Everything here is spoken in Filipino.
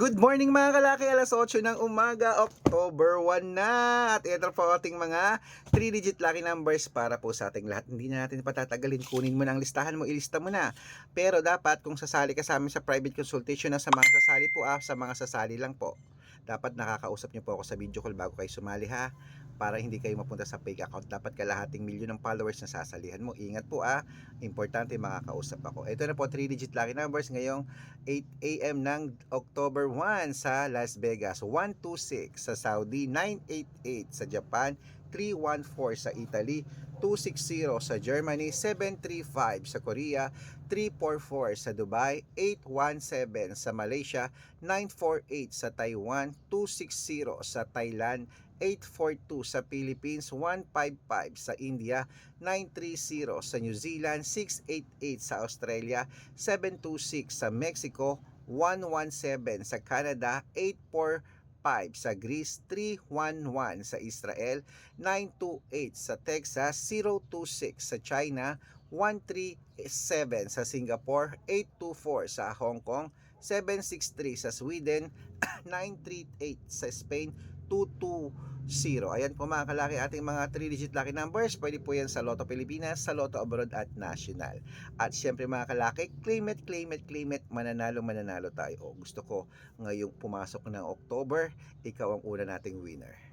Good morning mga kalaki, alas 8 ng umaga, October 1 na. At ito po ating mga 3-digit lucky numbers para po sa ating lahat. Hindi na natin patatagalin, kunin mo na ang listahan mo, ilista mo na. Pero dapat kung sasali ka sa amin sa private consultation na sa mga sasali po, sa mga sasali lang po. Dapat nakakausap niyo po ako sa video call bago kayo sumali ha. Para hindi kayo mapunta sa fake account. Dapat kalahating milyon ng followers na sasalihan mo. Ingat po importante makakausap ako. Ito na po 3-digit lucky numbers ngayong 8 AM ng October 1 sa Las Vegas, 126 sa Saudi, 988 sa Japan, 314 sa Italy, 260 sa Germany, 735 sa Korea, 344 sa Dubai, 817 sa Malaysia, 948 sa Taiwan, 260 sa Thailand, 842 sa Philippines, 155 sa India, 930 sa New Zealand, 688 sa Australia, 726 sa Mexico, 117 sa Canada, 845 sa Greece, 311 sa Israel, 928 sa Texas, 026 sa China, 137 sa Singapore, 824 sa Hong Kong, 763 sa Sweden, 938 sa Spain, 220. Ayan po mga kalaki ating mga 3-digit lucky numbers. Pwede po yan sa Lotto Pilipinas, sa Lotto Abroad at National. At syempre mga kalaki, claim it, claim it, claim it. Mananalo, mananalo tayo. Gusto ko ngayong pumasok ng October, ikaw ang una nating winner.